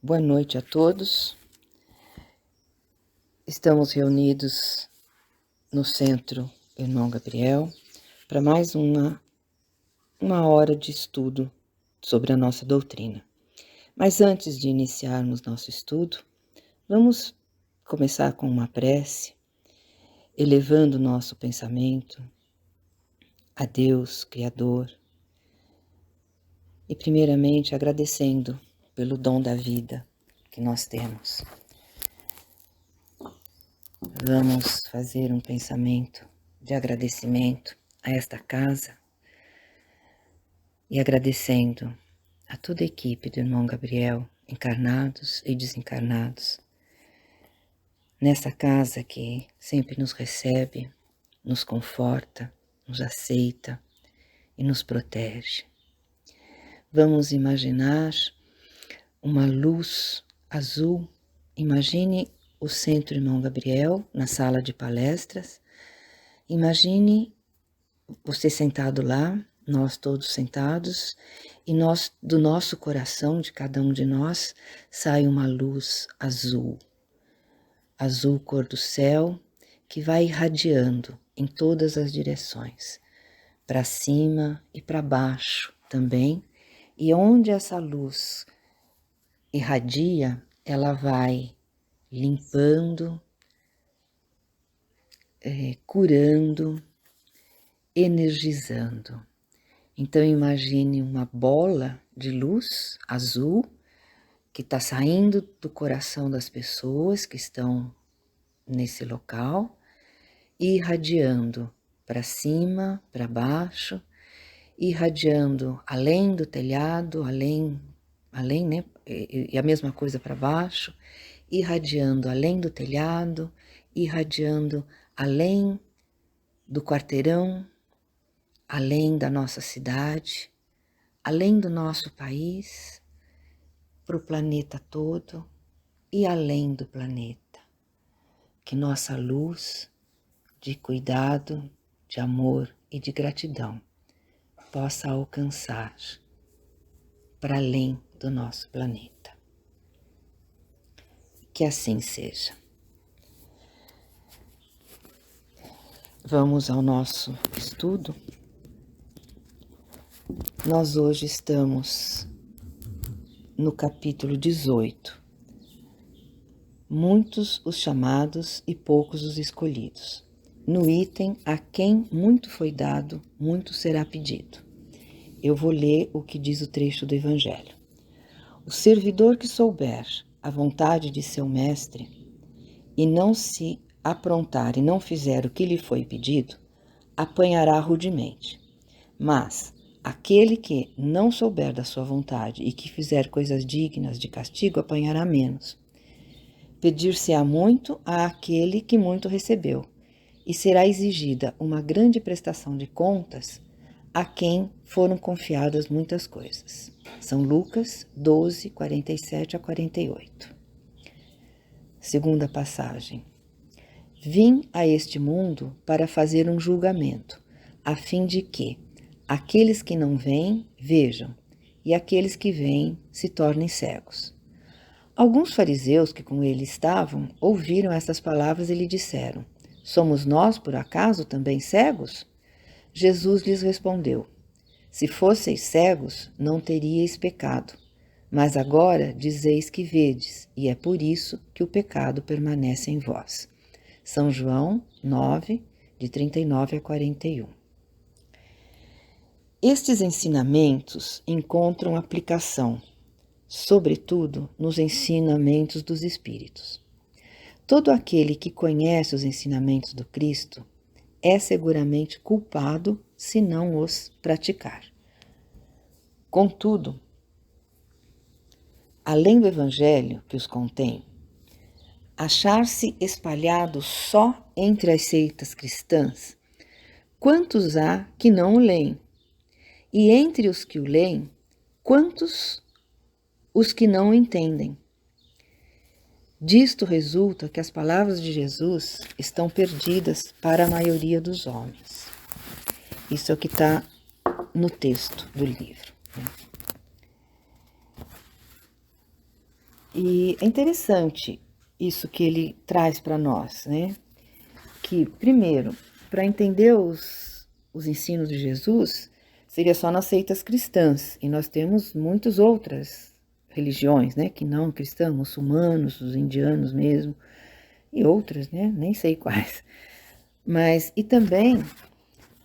Boa noite a todos. Estamos reunidos no Centro Irmão Gabriel para mais uma hora de estudo sobre a nossa doutrina. Mas antes de iniciarmos nosso estudo, vamos começar com uma prece, elevando nosso pensamento a Deus, Criador, e primeiramente agradecendo pelo dom da vida que nós temos. Vamos fazer um pensamento de agradecimento a esta casa e agradecendo a toda a equipe do Irmão Gabriel, encarnados e desencarnados, nessa casa que sempre nos recebe, nos conforta, nos aceita e nos protege. Vamos imaginar uma luz azul. Imagine o Centro Irmão Gabriel na sala de palestras. Imagine você sentado lá, nós todos sentados, e do nosso coração, de cada um de nós, sai uma luz azul, azul cor do céu, que vai irradiando em todas as direções, para cima e para baixo também, e onde essa luz irradia, ela vai limpando, curando, energizando. Então imagine uma bola de luz azul que está saindo do coração das pessoas que estão nesse local, irradiando para cima, para baixo, irradiando além do telhado, além, né? E a mesma coisa para baixo, irradiando além do telhado, irradiando além do quarteirão, além da nossa cidade, além do nosso país, para o planeta todo e além do planeta. Que nossa luz de cuidado, de amor e de gratidão possa alcançar para além do nosso planeta. Que assim seja. Vamos ao nosso estudo. Nós hoje estamos no capítulo 18. Muitos os chamados e poucos os escolhidos. No item, a quem muito foi dado, muito será pedido. Eu vou ler o que diz o trecho do Evangelho. O servidor que souber a vontade de seu mestre e não se aprontar e não fizer o que lhe foi pedido, apanhará rudemente. Mas aquele que não souber da sua vontade e que fizer coisas dignas de castigo, apanhará menos. Pedir-se-á muito àquele que muito recebeu, e será exigida uma grande prestação de contas a quem foram confiadas muitas coisas. São Lucas 12, 47 a 48. Segunda passagem. Vim a este mundo para fazer um julgamento, a fim de que aqueles que não veem, vejam, e aqueles que veem se tornem cegos. Alguns fariseus que com ele estavam ouviram estas palavras e lhe disseram: somos nós, por acaso, também cegos? Jesus lhes respondeu: se fosseis cegos, não teríeis pecado, mas agora dizeis que vedes, e é por isso que o pecado permanece em vós. São João 9, de 39 a 41. Estes ensinamentos encontram aplicação, sobretudo nos ensinamentos dos Espíritos. Todo aquele que conhece os ensinamentos do Cristo é seguramente culpado se não os praticar. Contudo, além do Evangelho que os contém, achar-se espalhado só entre as seitas cristãs, quantos há que não o leem? E entre os que o leem, quantos os que não o entendem? Disto resulta que as palavras de Jesus estão perdidas para a maioria dos homens. Isso é o que está no texto do livro. E é interessante isso que ele traz para nós, né? Que, primeiro, para entender os ensinos de Jesus, seria só nas seitas cristãs, e nós temos muitas outras religiões, né? Que não cristãs, muçulmanos, os indianos mesmo, e outras, né? Nem sei quais. Mas, e também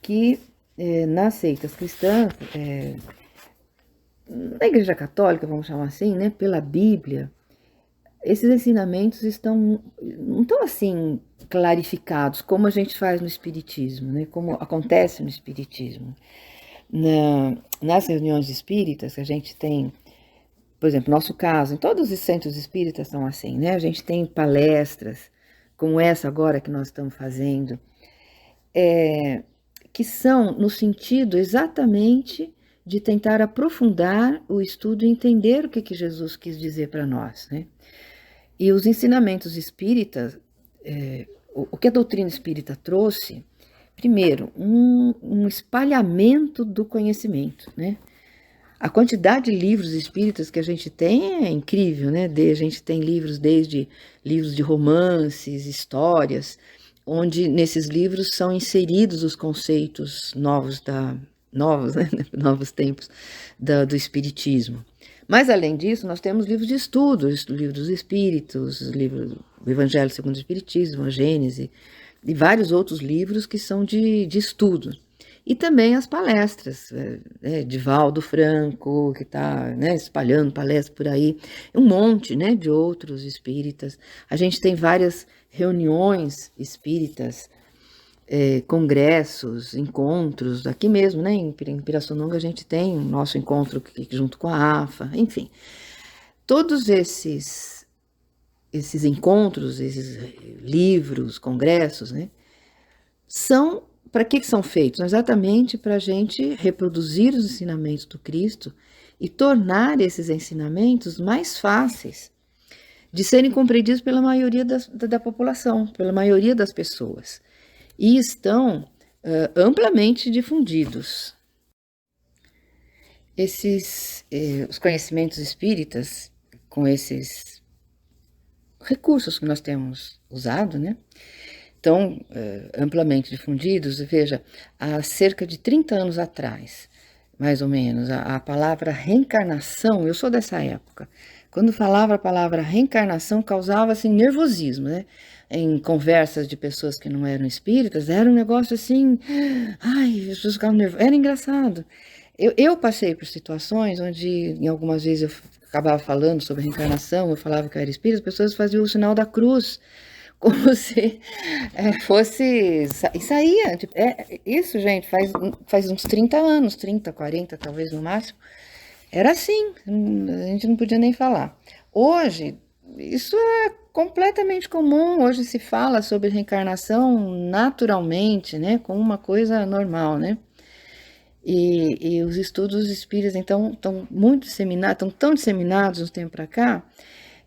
que nas seitas cristãs, na Igreja Católica, vamos chamar assim, né? Pela Bíblia, esses ensinamentos não estão assim clarificados como a gente faz no Espiritismo, né? Como acontece no Espiritismo. Nas reuniões espíritas que a gente tem, por exemplo, no nosso caso, em todos os centros espíritas são assim, né? A gente tem palestras, como essa agora que nós estamos fazendo, que são no sentido exatamente de tentar aprofundar o estudo e entender o que Jesus quis dizer para nós, né? E os ensinamentos espíritas, o que a doutrina espírita trouxe, primeiro, um espalhamento do conhecimento, né? A quantidade de livros espíritas que a gente tem é incrível, né? A gente tem livros desde livros de romances, histórias, onde nesses livros são inseridos os conceitos novos, né? Novos tempos do espiritismo. Mas, além disso, nós temos livros de estudo, livros dos espíritos, livros do Evangelho segundo o Espiritismo, a Gênese, e vários outros livros que são de estudo. E também as palestras, de Valdo Franco, que está, né, espalhando palestras por aí, um monte, né, de outros espíritas. A gente tem várias reuniões espíritas, congressos, encontros, aqui mesmo, né, em Pirassununga a gente tem o nosso encontro junto com a AFA, enfim. Todos esses encontros, esses livros, congressos, né, são, para que são feitos? Exatamente para a gente reproduzir os ensinamentos do Cristo e tornar esses ensinamentos mais fáceis de serem compreendidos pela maioria da população, pela maioria das pessoas. E estão amplamente difundidos. Os conhecimentos espíritas, com esses recursos que nós temos usado, né, tão amplamente difundidos. Veja, há cerca de 30 anos atrás, mais ou menos, a palavra reencarnação, eu sou dessa época, quando falava a palavra reencarnação causava assim nervosismo, né? Em conversas de pessoas que não eram espíritas, era um negócio assim, ai, as pessoas ficavam nervosas, era engraçado. Eu passei por situações onde, em algumas vezes, eu acabava falando sobre reencarnação, eu falava que eu era espírita, as pessoas faziam o sinal da cruz, como se fosse. E saía. Tipo, isso, gente, faz uns 30 anos, 30, 40, talvez no máximo. Era assim, a gente não podia nem falar. Hoje, isso é completamente comum. Hoje se fala sobre reencarnação naturalmente, né? Como uma coisa normal, né? E os estudos espíritas, então, estão muito disseminados, estão tão disseminados uns tempos para cá,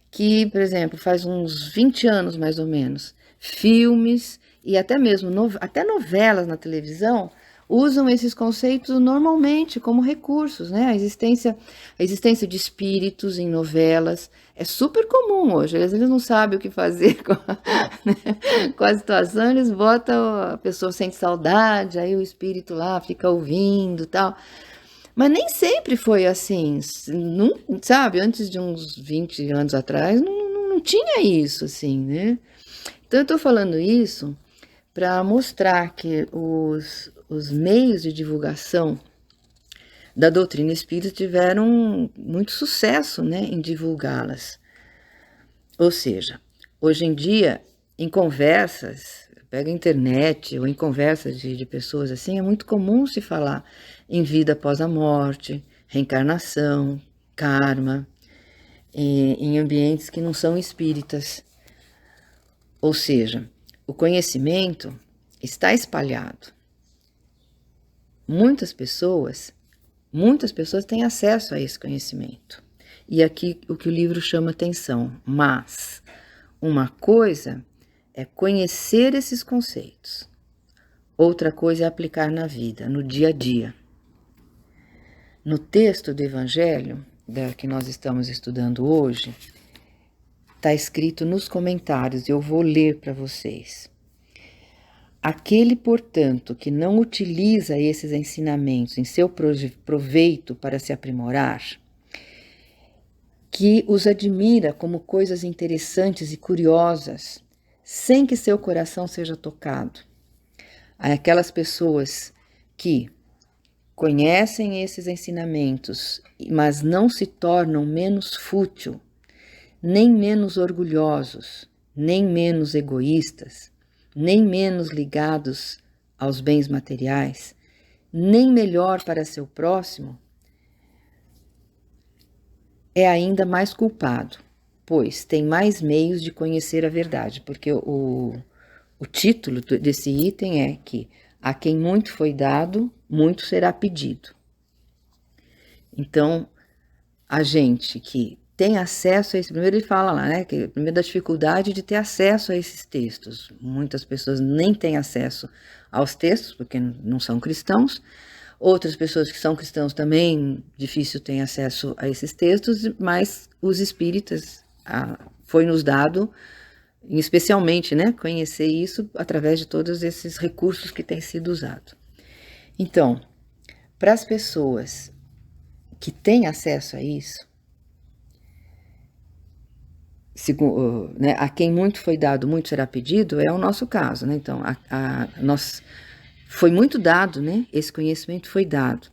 que, por exemplo, faz uns 20 anos mais ou menos, filmes e até mesmo até novelas na televisão usam esses conceitos normalmente como recursos, né? A existência de espíritos em novelas é super comum hoje. Eles não sabem o que fazer com a situação, eles botam, a pessoa sente saudade, aí o espírito lá fica ouvindo e tal. Mas nem sempre foi assim, não, sabe? Antes de uns 20 anos atrás, não tinha isso, assim, né? Então, eu estou falando isso para mostrar que os meios de divulgação da doutrina espírita tiveram muito sucesso, né, em divulgá-las. Ou seja, hoje em dia, em conversas, pega a internet ou em conversas de pessoas assim, é muito comum se falar em vida após a morte, reencarnação, karma, em ambientes que não são espíritas. Ou seja, o conhecimento está espalhado. Muitas pessoas têm acesso a esse conhecimento. E aqui o que o livro chama atenção, mas uma coisa é conhecer esses conceitos, outra coisa é aplicar na vida, no dia a dia. No texto do Evangelho, que nós estamos estudando hoje, está escrito nos comentários, eu vou ler para vocês. Aquele, portanto, que não utiliza esses ensinamentos em seu proveito para se aprimorar, que os admira como coisas interessantes e curiosas, sem que seu coração seja tocado. Aquelas pessoas que conhecem esses ensinamentos, mas não se tornam menos fútil, nem menos orgulhosos, nem menos egoístas, nem menos ligados aos bens materiais, nem melhor para seu próximo, é ainda mais culpado, pois tem mais meios de conhecer a verdade, porque o título desse item é que a quem muito foi dado, muito será pedido. Então, a gente que tem acesso a esse, primeiro ele fala lá, né, que primeiro da dificuldade de ter acesso a esses textos. Muitas pessoas nem têm acesso aos textos, porque não são cristãos. Outras pessoas que são cristãos também, difícil têm acesso a esses textos, mas os espíritas foi nos dado, especialmente, né, conhecer isso através de todos esses recursos que têm sido usados. Então, para as pessoas que têm acesso a isso, né, a quem muito foi dado, muito será pedido, é o nosso caso, né? Então, nós foi muito dado, né? Esse conhecimento foi dado.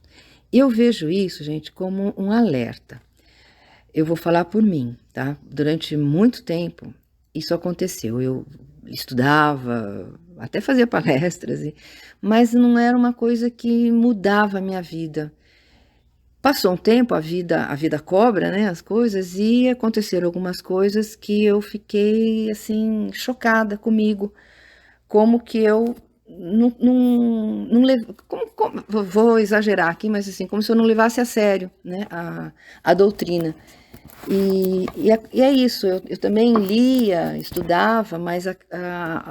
Eu vejo isso, gente, como um alerta. Eu vou falar por mim, tá? Durante muito tempo, isso aconteceu. Eu estudava, até fazia palestras, mas não era uma coisa que mudava a minha vida. Passou um tempo, a vida cobra, né, as coisas, e aconteceram algumas coisas que eu fiquei, assim, chocada comigo. Como que eu não levo, vou exagerar aqui, mas assim, como se eu não levasse a sério, né, a doutrina. E é isso, eu também lia, estudava, mas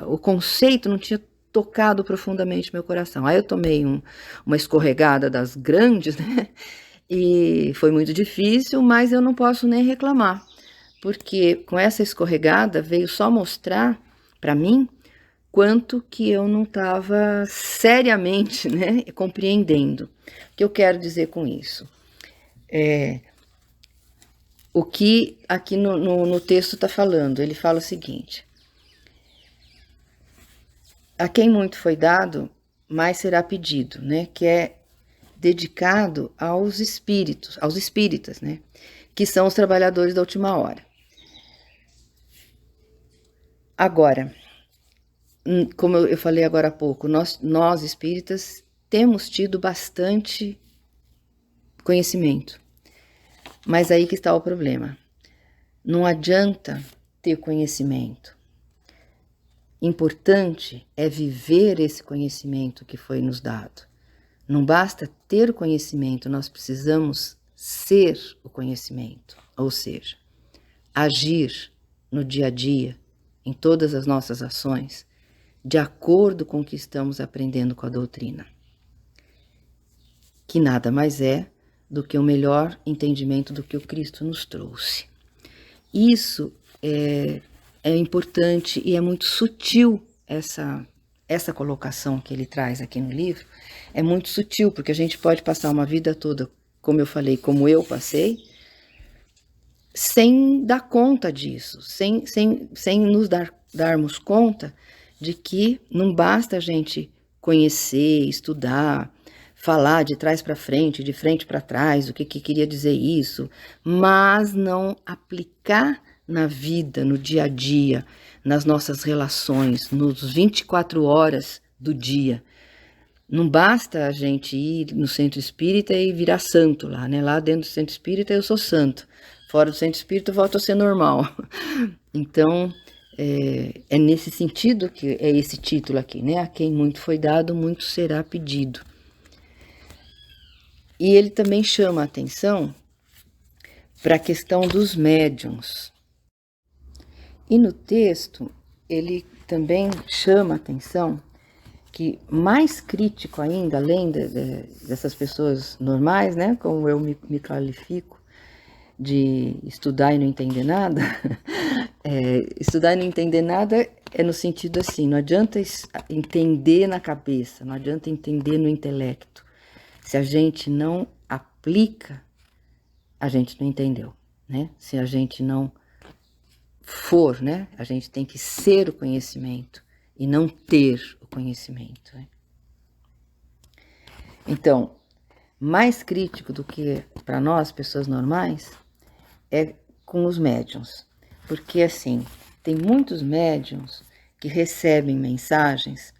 o conceito não tinha tocado profundamente meu coração. Aí eu tomei uma escorregada das grandes, né, e foi muito difícil, mas eu não posso nem reclamar, porque com essa escorregada veio só mostrar para mim quanto que eu não estava seriamente, né, compreendendo. O que eu quero dizer com isso? O que aqui no texto está falando, ele fala o seguinte: a quem muito foi dado, mais será pedido, né, que é dedicado aos espíritas, né, que são os trabalhadores da última hora. Agora, como eu falei agora há pouco, nós espíritas temos tido bastante conhecimento, mas aí que está o problema. Não adianta ter conhecimento. Importante é viver esse conhecimento que foi nos dado. Não basta ter o conhecimento, nós precisamos ser o conhecimento, ou seja, agir no dia a dia, em todas as nossas ações, de acordo com o que estamos aprendendo com a doutrina, que nada mais é do que o melhor entendimento do que o Cristo nos trouxe. Isso é importante e é muito sutil essa colocação que ele traz aqui no livro, é muito sutil, porque a gente pode passar uma vida toda, como eu falei, como eu passei, sem dar conta disso, sem nos darmos conta de que não basta a gente conhecer, estudar, falar de trás para frente, de frente para trás, o que queria dizer isso, mas não aplicar na vida, no dia a dia, nas nossas relações, nos 24 horas do dia. Não basta a gente ir no centro espírita e virar santo lá, né? Lá dentro do centro espírita eu sou santo, fora do centro espírita eu volto a ser normal. Então, é nesse sentido que é esse título aqui, né? A quem muito foi dado, muito será pedido. E ele também chama a atenção para a questão dos médiuns. E no texto, ele também chama a atenção que, mais crítico ainda, além dessas pessoas normais, né, como eu me qualifico, de estudar e não entender nada, Estudar e não entender nada é no sentido assim, não adianta entender na cabeça, não adianta entender no intelecto. Se a gente não aplica, a gente não entendeu, né? Se a gente não for, né? A gente tem que ser o conhecimento e não ter o conhecimento, né? Então, mais crítico do que para nós, pessoas normais, é com os médiuns. Porque, assim, tem muitos médiuns que recebem mensagens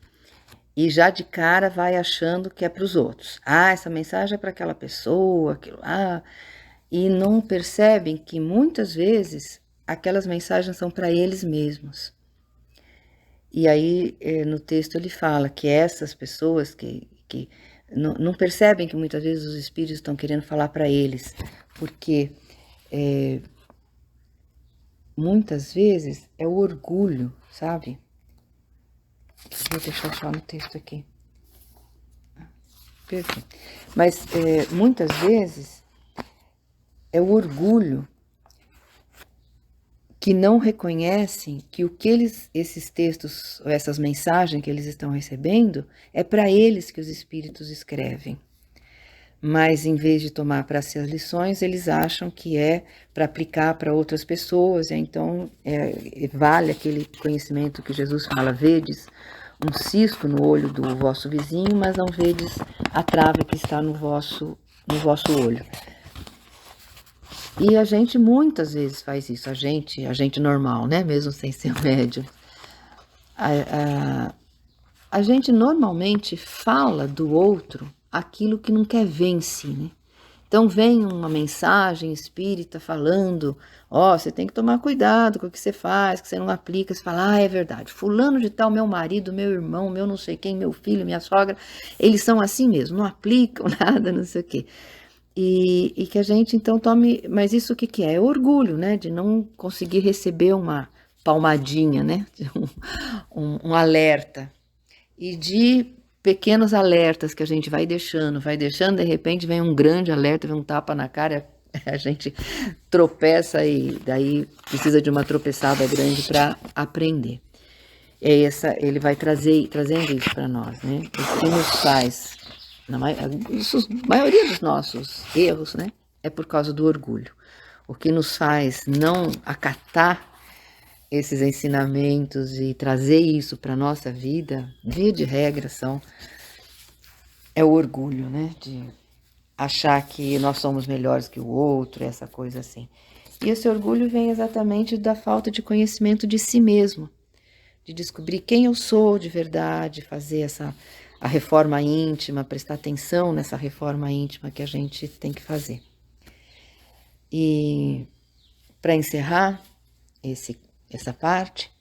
e já de cara vai achando que é para os outros. Ah, essa mensagem é para aquela pessoa, aquilo lá. E não percebem que muitas vezes aquelas mensagens são para eles mesmos. E aí, no texto ele fala que essas pessoas que não percebem que muitas vezes os espíritos estão querendo falar para eles, porque muitas vezes é o orgulho, sabe? Vou deixar só no texto aqui. Perfeito. Mas muitas vezes é o orgulho que não reconhecem que o que esses textos, ou essas mensagens que eles estão recebendo, é para eles que os espíritos escrevem. Mas em vez de tomar para si as lições, eles acham que é para aplicar para outras pessoas, então vale aquele conhecimento que Jesus fala, vedes um cisco no olho do vosso vizinho, mas não vedes a trave que está no vosso olho. E a gente muitas vezes faz isso, a gente normal, né? Mesmo sem ser médium. A gente normalmente fala do outro aquilo que não quer ver em si, né? Então vem uma mensagem espírita falando, você tem que tomar cuidado com o que você faz, que você não aplica, você fala, é verdade, fulano de tal, meu marido, meu irmão, meu não sei quem, meu filho, minha sogra, eles são assim mesmo, não aplicam nada, não sei o quê. E que a gente então tome, mas isso o que é? É orgulho, né? De não conseguir receber uma palmadinha, né? Um alerta. E de pequenos alertas que a gente vai deixando, de repente vem um grande alerta, vem um tapa na cara, a gente tropeça e daí precisa de uma tropeçada grande para aprender. Ele vai trazendo isso para nós, né? O que nos faz, a maioria dos nossos erros, né? É por causa do orgulho. O que nos faz não acatar esses ensinamentos e trazer isso para a nossa vida, via de regra, é o orgulho, né? De achar que nós somos melhores que o outro, essa coisa assim. E esse orgulho vem exatamente da falta de conhecimento de si mesmo, de descobrir quem eu sou de verdade, fazer a reforma íntima, prestar atenção nessa reforma íntima que a gente tem que fazer. E para encerrar essa parte,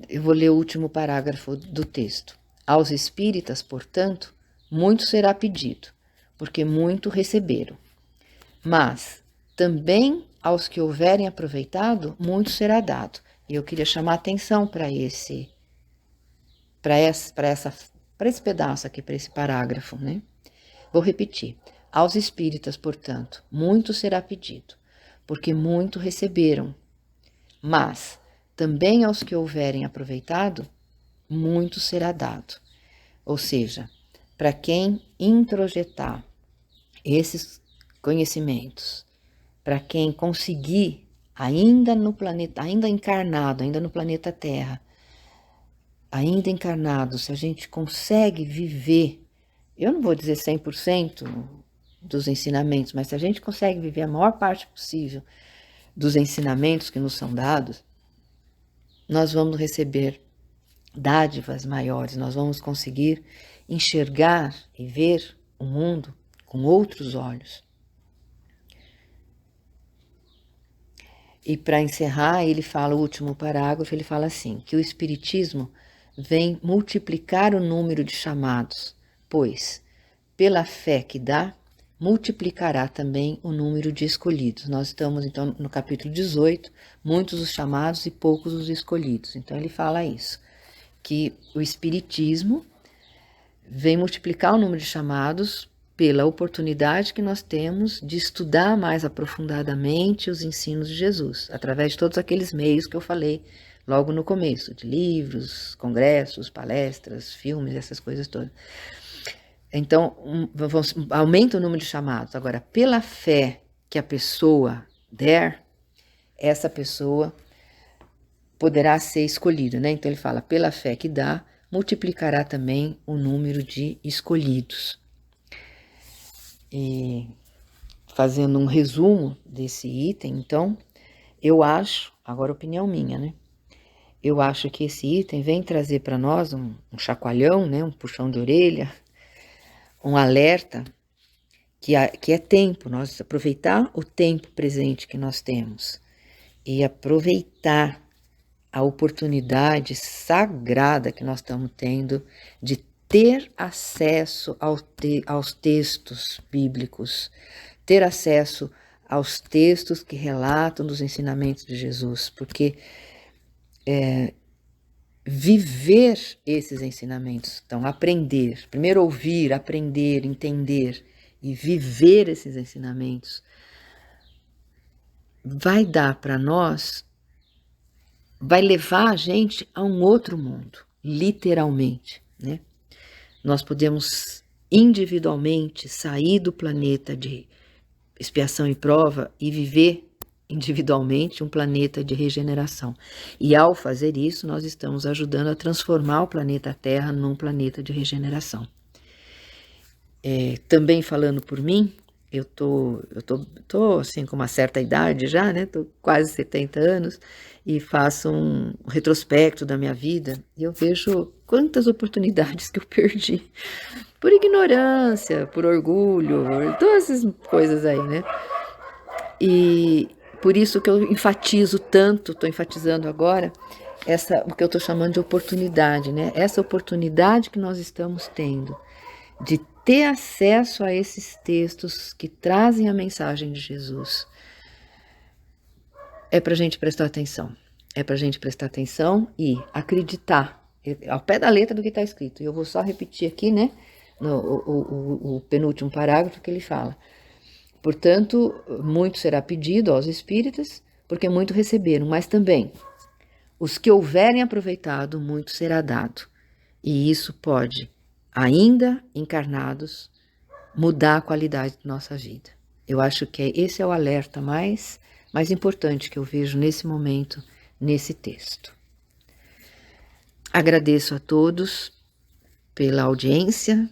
eu vou ler o último parágrafo do texto. Aos espíritas, portanto, muito será pedido, porque muito receberam. Mas também aos que houverem aproveitado, muito será dado. E eu queria chamar a atenção para esse pedaço aqui, para esse parágrafo, né? Vou repetir. Aos espíritas, portanto, muito será pedido, porque muito receberam. Mas também aos que houverem aproveitado, muito será dado. Ou seja, para quem introjetar esses conhecimentos, para quem conseguir, ainda no planeta, ainda encarnado, ainda no planeta Terra, ainda encarnado, se a gente consegue viver, eu não vou dizer 100% dos ensinamentos, mas se a gente consegue viver a maior parte possível dos ensinamentos que nos são dados, nós vamos receber dádivas maiores, nós vamos conseguir enxergar e ver o mundo com outros olhos. E para encerrar, ele fala, o último parágrafo, ele fala assim, que o Espiritismo vem multiplicar o número de chamados, pois, pela fé que dá, multiplicará também o número de escolhidos. Nós estamos, então, no capítulo 18, muitos os chamados e poucos os escolhidos. Então, ele fala isso, que o Espiritismo vem multiplicar o número de chamados pela oportunidade que nós temos de estudar mais aprofundadamente os ensinos de Jesus, através de todos aqueles meios que eu falei logo no começo, de livros, congressos, palestras, filmes, essas coisas todas. Então, aumenta o número de chamados. Agora, pela fé que a pessoa der, essa pessoa poderá ser escolhida, né? Então ele fala, pela fé que dá, multiplicará também o número de escolhidos. E fazendo um resumo desse item, então, eu acho, agora opinião minha, né? Eu acho que esse item vem trazer para nós um chacoalhão, né? Um puxão de orelha, um alerta, que é tempo, nós aproveitar o tempo presente que nós temos e aproveitar a oportunidade sagrada que nós estamos tendo de ter acesso aos textos bíblicos, ter acesso aos textos que relatam dos ensinamentos de Jesus, porque viver esses ensinamentos, então aprender, primeiro ouvir, aprender, entender e viver esses ensinamentos, vai dar para nós, vai levar a gente a um outro mundo, literalmente, né? Nós podemos individualmente sair do planeta de expiação e prova e viver individualmente um planeta de regeneração. E ao fazer isso, nós estamos ajudando a transformar o planeta Terra num planeta de regeneração. Também falando por mim, eu tô assim com uma certa idade já, né? Tô quase 70 anos e faço um retrospecto da minha vida e eu vejo quantas oportunidades que eu perdi por ignorância, por orgulho, todas essas coisas aí, né? E por isso que eu enfatizo tanto, estou enfatizando agora, o que eu estou chamando de oportunidade, né? Essa oportunidade que nós estamos tendo de ter acesso a esses textos que trazem a mensagem de Jesus. É para a gente prestar atenção. É para a gente prestar atenção e acreditar ao pé da letra do que está escrito. E eu vou só repetir aqui, né? O penúltimo parágrafo que ele fala. Portanto, muito será pedido aos espíritas, porque muito receberam, mas também os que houverem aproveitado, muito será dado. E isso pode, ainda encarnados, mudar a qualidade da nossa vida. Eu acho que esse é o alerta mais importante que eu vejo nesse momento, nesse texto. Agradeço a todos pela audiência,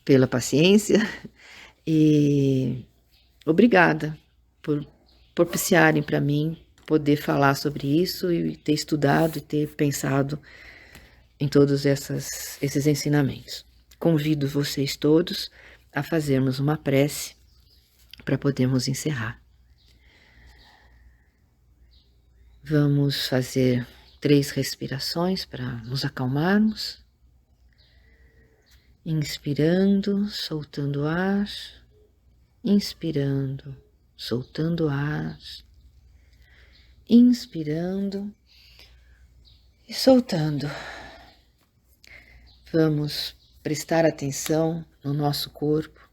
pela paciência e obrigada por propiciarem para mim poder falar sobre isso e ter estudado e ter pensado em todos esses ensinamentos. Convido vocês todos a fazermos uma prece para podermos encerrar. Vamos fazer 3 respirações para nos acalmarmos. Inspirando, soltando ar. Inspirando, soltando ar. Inspirando e soltando. Vamos prestar atenção no nosso corpo,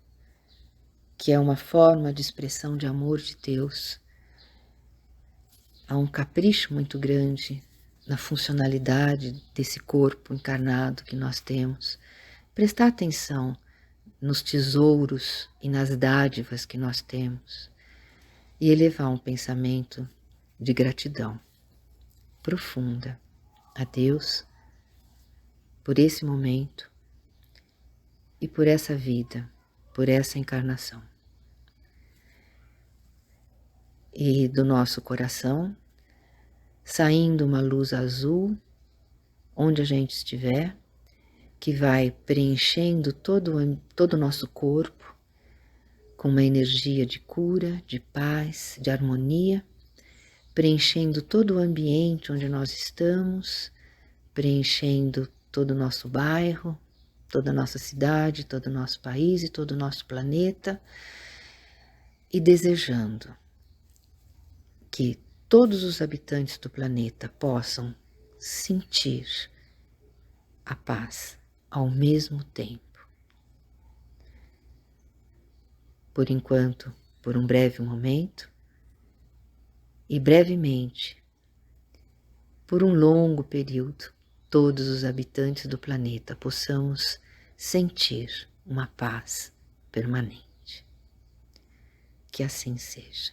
que é uma forma de expressão de amor de Deus. Há um capricho muito grande na funcionalidade desse corpo encarnado que nós temos. Prestar atenção nos tesouros e nas dádivas que nós temos e elevar um pensamento de gratidão profunda a Deus por esse momento e por essa vida, por essa encarnação. E do nosso coração, saindo uma luz azul, onde a gente estiver, que vai preenchendo todo o nosso corpo, com uma energia de cura, de paz, de harmonia, preenchendo todo o ambiente onde nós estamos, preenchendo todo o nosso bairro, toda a nossa cidade, todo o nosso país e todo o nosso planeta, e desejando que todos os habitantes do planeta possam sentir a paz ao mesmo tempo. por enquanto, por um breve momento, e brevemente, por um longo período, todos os habitantes do planeta possamos sentir uma paz permanente. Que assim seja.